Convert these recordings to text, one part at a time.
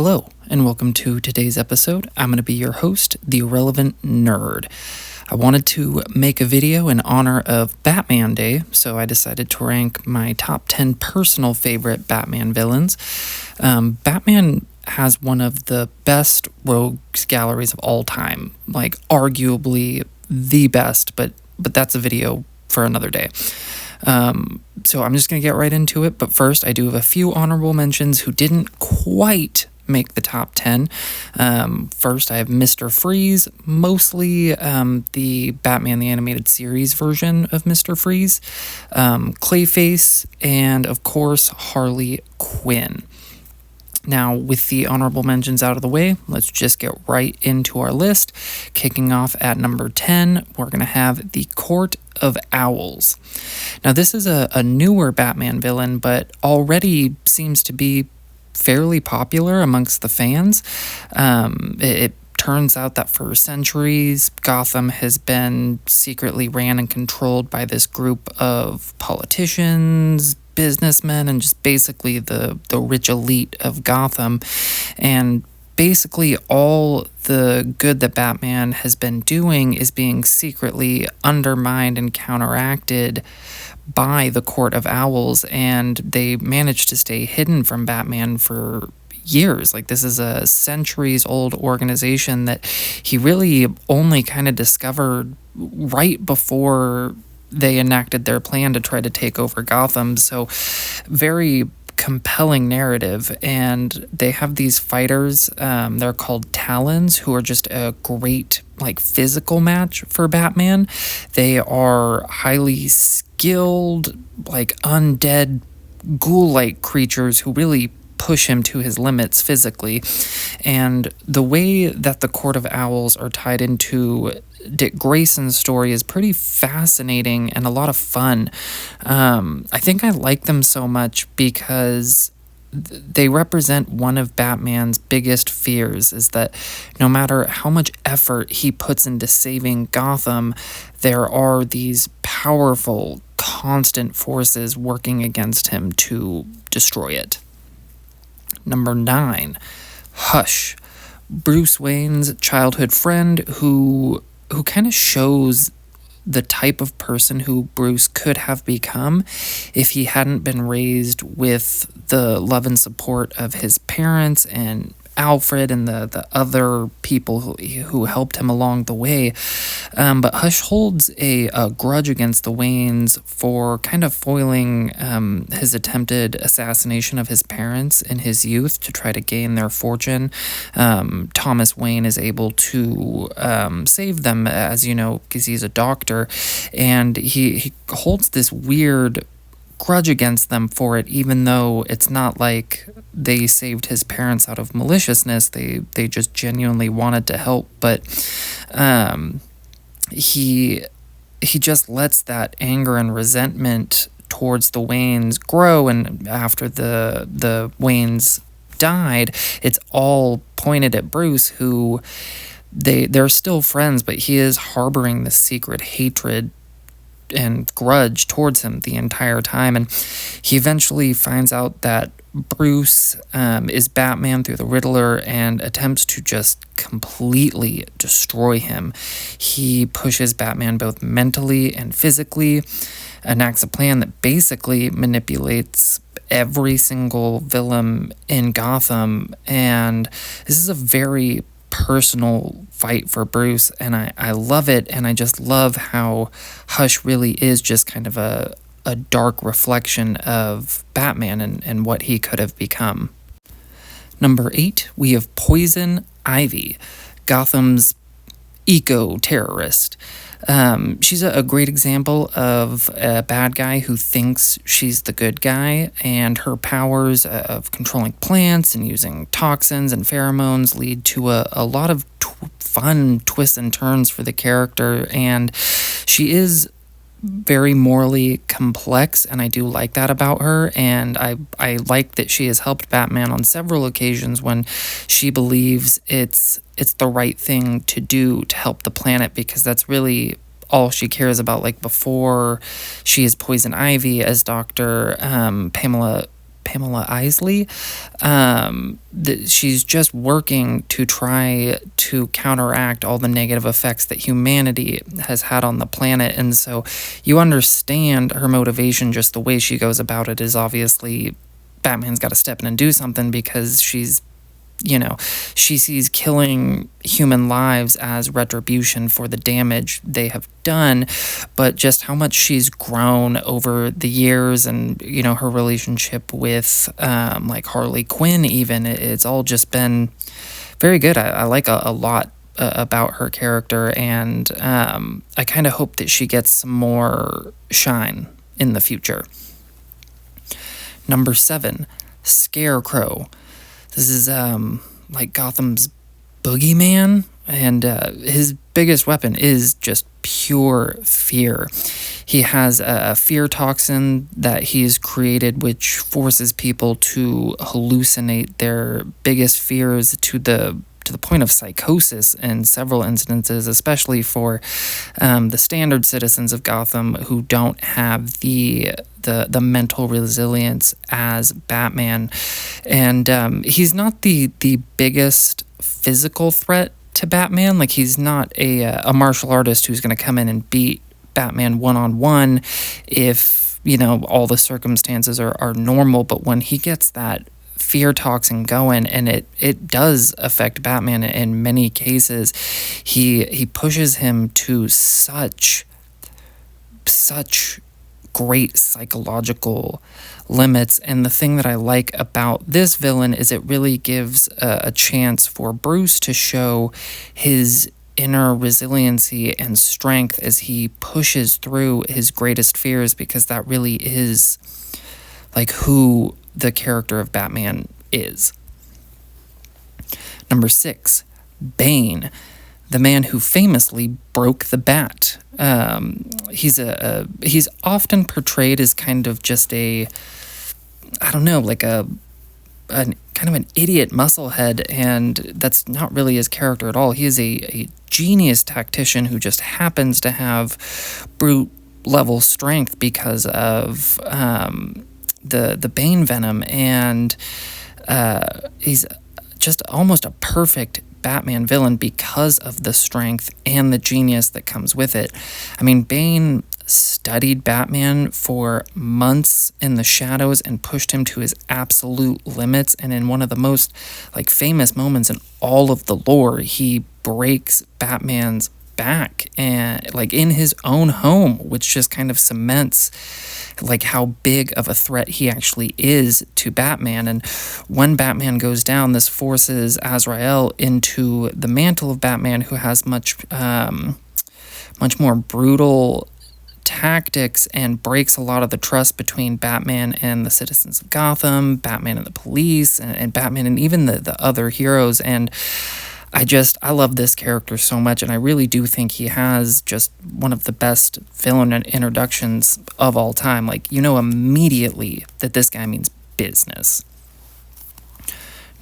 Hello, and welcome to today's episode. I'm going to be your host, The Irrelevant Nerd. I wanted to make a video in honor of Batman Day, so I decided to rank my top 10 personal favorite Batman villains. Batman has one of the best rogues galleries of all time, like arguably the best, but that's a video for another day. So I'm just going to get right into it, but first I do have a few honorable mentions who didn't quite make the top 10. First, I have Mr. Freeze, mostly the Batman the Animated Series version of Mr. Freeze, Clayface, and of course, Harley Quinn. Now, with the honorable mentions out of the way, let's just get right into our list. Kicking off at number 10, we're going to have the Court of Owls. Now, this is a newer Batman villain, but already seems to be fairly popular amongst the fans. It turns out that for centuries, Gotham has been secretly ran and controlled by this group of politicians, businessmen, and just basically the rich elite of Gotham. And basically all the good that Batman has been doing is being secretly undermined and counteracted by the Court of Owls, and they managed to stay hidden from Batman for years. Like, this is a centuries-old organization that he really only kind of discovered right before they enacted their plan to try to take over Gotham. So, very compelling narrative, and they have these fighters, they're called Talons, who are just a great physical match for Batman. They are highly skilled, undead ghoul-like creatures who really push him to his limits physically. And the way that the Court of Owls are tied into Dick Grayson's story is pretty fascinating and a lot of fun. I think I like them so much because they represent one of Batman's biggest fears, is that no matter how much effort he puts into saving Gotham, there are these powerful, constant forces working against him to destroy it. Number 9, Hush. Bruce Wayne's childhood friend who kind of shows the type of person who Bruce could have become if he hadn't been raised with the love and support of his parents and Alfred and the other people who helped him along the way. But Hush holds a grudge against the Waynes for kind of foiling his attempted assassination of his parents in his youth to try to gain their fortune. Thomas Wayne is able to save them, as you know, because he's a doctor, and he holds this weird grudge against them for it, even though it's not like they saved his parents out of maliciousness. They just genuinely wanted to help, but he just lets that anger and resentment towards the Waynes grow, and after the Waynes died, it's all pointed at Bruce, who they're still friends, but he is harboring this secret hatred and grudge towards him the entire time. And he eventually finds out that Bruce is Batman through the Riddler and attempts to just completely destroy him. He pushes Batman both mentally and physically, enacts a plan that basically manipulates every single villain in Gotham, and this is a very personal fight for Bruce, and I love it, and I just love how Hush really is just kind of a dark reflection of Batman and what he could have become. Number 8, we have Poison Ivy, Gotham's eco-terrorist. She's a great example of a bad guy who thinks she's the good guy, and her powers of controlling plants and using toxins and pheromones lead to a lot of fun twists and turns for the character, and she is very morally complex, and I do like that about her, and I like that she has helped Batman on several occasions when she believes it's the right thing to do to help the planet, because that's really all she cares about. Like, before she is Poison Ivy, as Dr. Pamela Pamela Isley. She's just working to try to counteract all the negative effects that humanity has had on the planet. And so you understand her motivation, just the way she goes about it is obviously Batman's got to step in and do something, because she's, she sees killing human lives as retribution for the damage they have done, but just how much she's grown over the years, and, her relationship with, like Harley Quinn even, it's all just been very good. I like a lot about her character, and I kind of hope that she gets some more shine in the future. Number 7, Scarecrow. This is like Gotham's boogeyman, and his biggest weapon is just pure fear. He has a fear toxin that he's created, which forces people to hallucinate their biggest fears to the point of psychosis in several instances, especially for the standard citizens of Gotham who don't have the mental resilience as Batman. And he's not the biggest physical threat to Batman. Like, he's not a martial artist who's going to come in and beat Batman one-on-one if, all the circumstances are normal. But when he gets that fear toxin going, and it does affect Batman in many cases, he pushes him to such great psychological limits. And the thing that I like about this villain is it really gives a chance for Bruce to show his inner resiliency and strength as he pushes through his greatest fears, because that really is like who the character of Batman is. Number 6, Bane, the man who famously broke the bat. He's often portrayed as kind of just like a kind of an idiot musclehead, and that's not really his character at all. He is a genius tactician who just happens to have brute level strength because of the Bane venom, and he's just almost a perfect Batman villain because of the strength and the genius that comes with it. I mean, Bane studied Batman for months in the shadows and pushed him to his absolute limits, and in one of the most famous moments in all of the lore, he breaks Batman's back, and in his own home, which just kind of cements how big of a threat he actually is to Batman. And when Batman goes down, this forces Azrael into the mantle of Batman, who has much more brutal tactics, and breaks a lot of the trust between Batman and the citizens of Gotham, Batman and the police, and Batman and even the other heroes. And I love this character so much, and I really do think he has just one of the best villain introductions of all time. Immediately that this guy means business.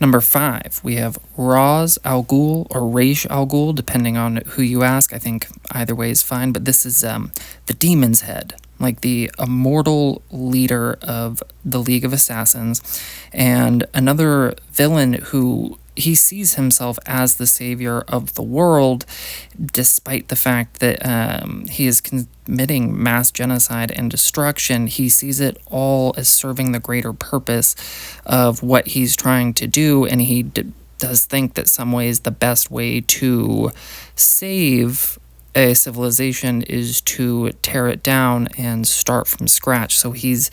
Number 5, we have Ra's al Ghul, or Ra's al Ghul, depending on who you ask. I think either way is fine, but this is the Demon's Head, the immortal leader of the League of Assassins, and another villain who he sees himself as the savior of the world, despite the fact that he is committing mass genocide and destruction. He sees it all as serving the greater purpose of what he's trying to do, and he does think that some ways the best way to save a civilization is to tear it down and start from scratch. So he's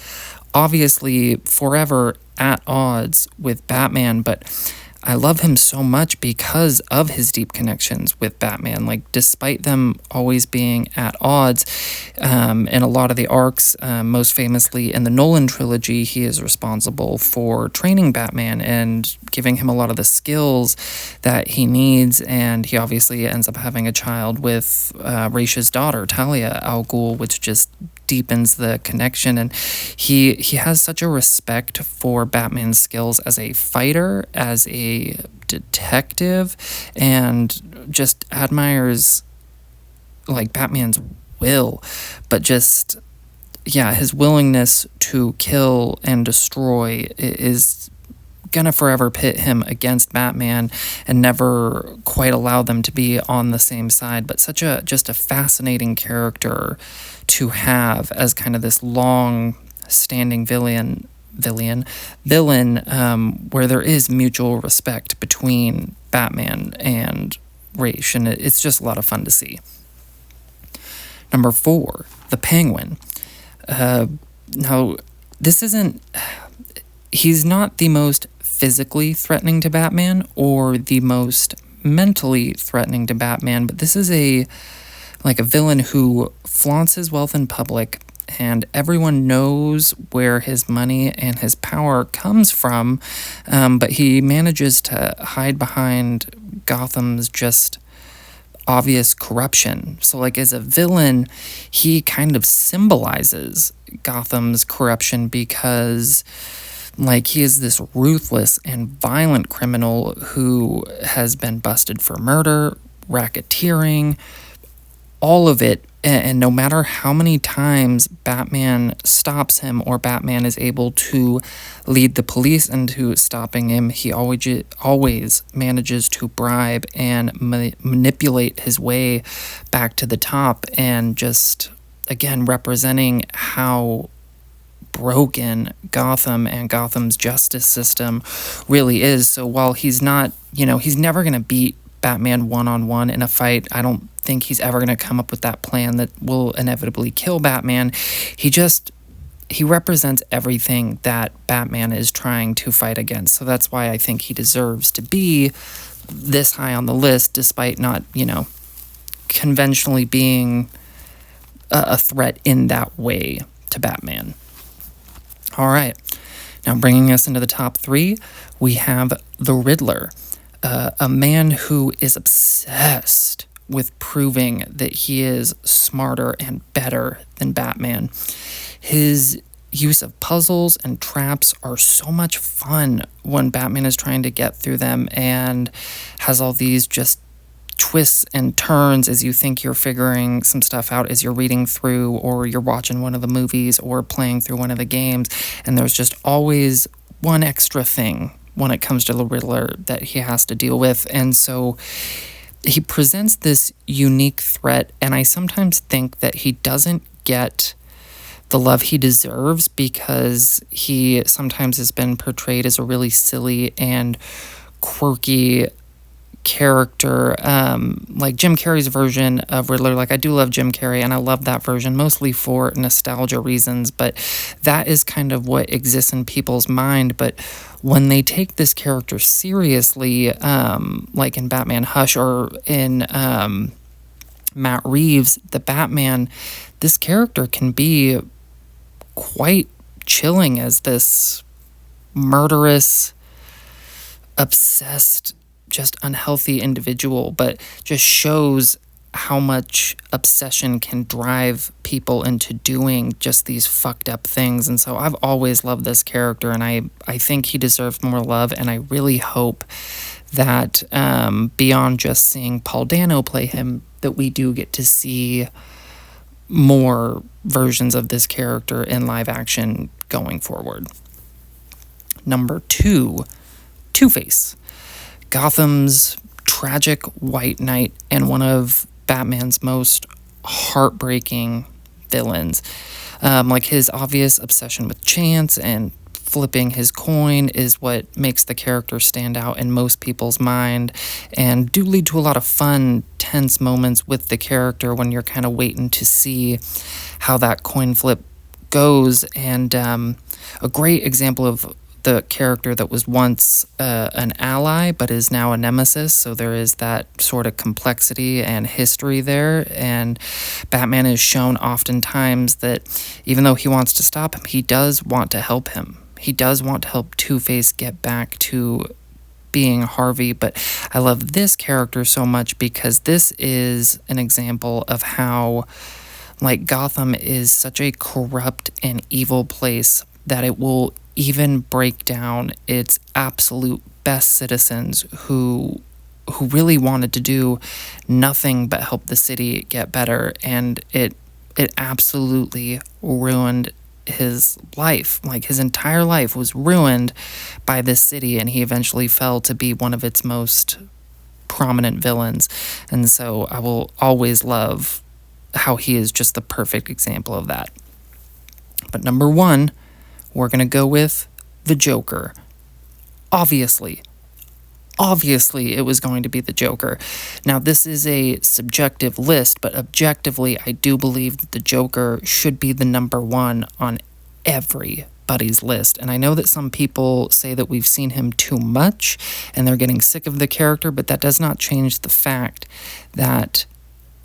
obviously forever at odds with Batman, but I love him so much because of his deep connections with Batman. Despite them always being at odds, in a lot of the arcs, most famously in the Nolan trilogy, he is responsible for training Batman and giving him a lot of the skills that he needs. And he obviously ends up having a child with Ra's daughter, Talia al Ghul, which just deepens the connection. And he has such a respect for Batman's skills as a fighter, as a detective, and just admires Batman's will, but just his willingness to kill and destroy is gonna forever pit him against Batman and never quite allow them to be on the same side. But just a fascinating character to have as kind of this long standing villain, where there is mutual respect between Batman and Ra's, and it's just a lot of fun to see. Number 4, the Penguin. Now, he's not the most physically threatening to Batman or the most mentally threatening to Batman, but this is a villain who flaunts his wealth in public, and everyone knows where his money and his power comes from, but he manages to hide behind Gotham's just obvious corruption. So as a villain, he kind of symbolizes Gotham's corruption because he is this ruthless and violent criminal who has been busted for murder, racketeering, all of it. And no matter how many times Batman stops him or Batman is able to lead the police into stopping him, he always manages to bribe and manipulate his way back to the top, and just, again, representing how broken Gotham and Gotham's justice system really is. So while he's not, he's never going to beat Batman one-on-one in a fight. I don't think he's ever going to come up with that plan that will inevitably kill Batman. He represents everything that Batman is trying to fight against. So that's why I think he deserves to be this high on the list, despite not, conventionally being a threat in that way to Batman. All right. Now, bringing us into the top 3, we have the Riddler, a man who is obsessed with proving that he is smarter and better than Batman. His use of puzzles and traps are so much fun when Batman is trying to get through them, and has all these just twists and turns as you think you're figuring some stuff out as you're reading through, or you're watching one of the movies or playing through one of the games, and there's just always one extra thing when it comes to the Riddler that he has to deal with. And so he presents this unique threat, and I sometimes think that he doesn't get the love he deserves because he sometimes has been portrayed as a really silly and quirky character, like Jim Carrey's version of Riddler. I do love Jim Carrey, and I love that version mostly for nostalgia reasons, but that is kind of what exists in people's mind. But when they take this character seriously, like in Batman Hush or in Matt Reeves' The Batman, this character can be quite chilling as this murderous, obsessed, just unhealthy individual, but just shows how much obsession can drive people into doing just these fucked up things. And so I've always loved this character, and I think he deserves more love, and I really hope that beyond just seeing Paul Dano play him, that we do get to see more versions of this character in live action going forward. Number 2, Two-Face. Gotham's tragic white knight and one of Batman's most heartbreaking villains. His obvious obsession with chance and flipping his coin is what makes the character stand out in most people's mind, and do lead to a lot of fun, tense moments with the character when you're kind of waiting to see how that coin flip goes. And a great example of the character that was once an ally but is now a nemesis, so there is that sort of complexity and history there, and Batman is shown oftentimes that even though he wants to stop him, he does want to help him. He does want to help Two-Face get back to being Harvey. But I love this character so much because this is an example of how Gotham is such a corrupt and evil place that it will even break down its absolute best citizens who really wanted to do nothing but help the city get better. And it it absolutely ruined his life. Like, his entire life was ruined by this city, and he eventually fell to be one of its most prominent villains. And so I will always love how he is just the perfect example of that. But number one, we're going to go with the Joker. Obviously, it was going to be the Joker. Now, this is a subjective list, but objectively, I do believe that the Joker should be the number one on everybody's list. And I know that some people say that we've seen him too much and they're getting sick of the character, but that does not change the fact that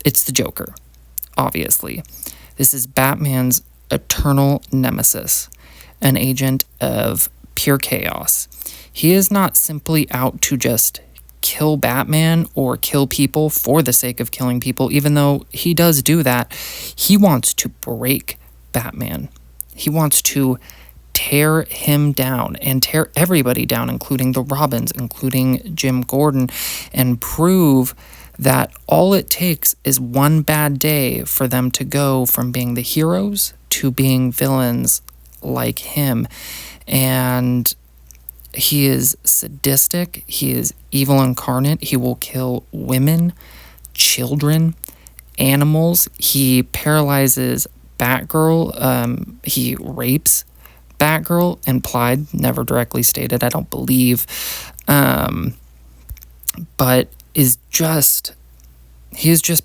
it's the Joker, obviously. This is Batman's eternal nemesis, an agent of pure chaos. He is not simply out to just kill Batman or kill people for the sake of killing people, even though he does do that. He wants to break Batman. He wants to tear him down and tear everybody down, including the Robins, including Jim Gordon, and prove that all it takes is one bad day for them to go from being the heroes to being villains like him. And he is sadistic. He is evil incarnate. He will kill women, children, animals. He paralyzes Batgirl. He rapes Batgirl, implied, never directly stated, I don't believe. But he is just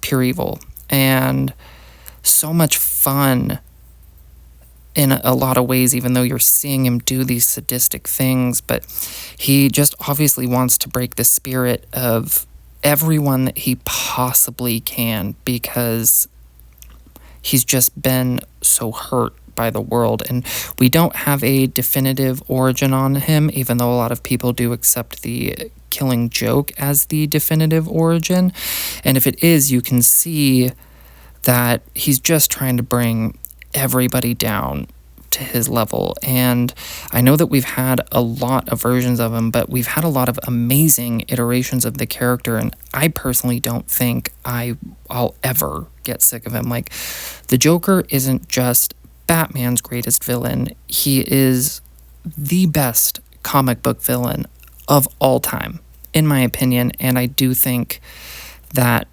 pure evil and so much fun in a lot of ways, even though you're seeing him do these sadistic things. But he just obviously wants to break the spirit of everyone that he possibly can, because he's just been so hurt by the world. And we don't have a definitive origin on him, even though a lot of people do accept the Killing Joke as the definitive origin. And if it is, you can see that he's just trying to bring everybody down to his level. And I know that we've had a lot of versions of him, but we've had a lot of amazing iterations of the character, and I personally don't think I'll ever get sick of him. Like, the Joker isn't just Batman's greatest villain, he is the best comic book villain of all time, in my opinion. And I do think that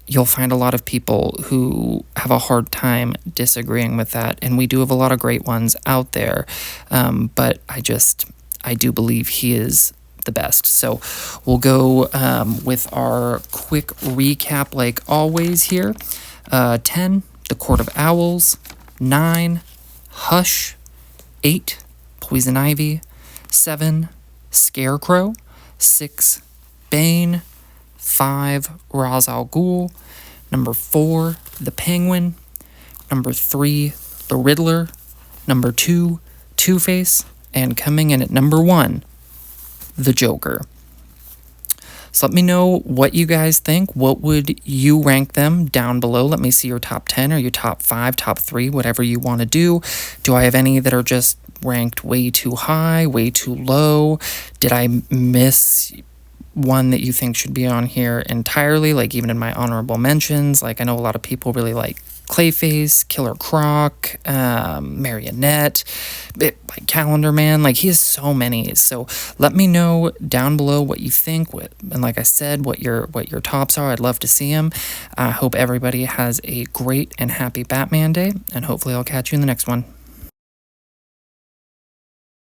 you'll find a lot of people who have a hard time disagreeing with that, and we do have a lot of great ones out there, but I do believe he is the best. So we'll go with our quick recap like always here. 10, The Court of Owls. 9, Hush. 8, Poison Ivy. 7, Scarecrow. 6, Bane. 5, Ra's al Ghul. Number 4, the Penguin. Number 3, the Riddler. Number 2, Two-Face. And coming in at number 1, the Joker. So let me know what you guys think. What would you rank them down below? Let me see your top 10 or your top 5, top 3, whatever you want to do. Do I have any that are just ranked way too high, way too low? Did I miss one that you think should be on here entirely, like even in my honorable mentions? Like, I know a lot of people really like Clayface, Killer Croc, Marionette, like Calendar Man. Like, he has so many. So let me know down below what you think, and like I said, what your tops are. I'd love to see them. I hope everybody has a great and happy Batman Day, and hopefully I'll catch you in the next one.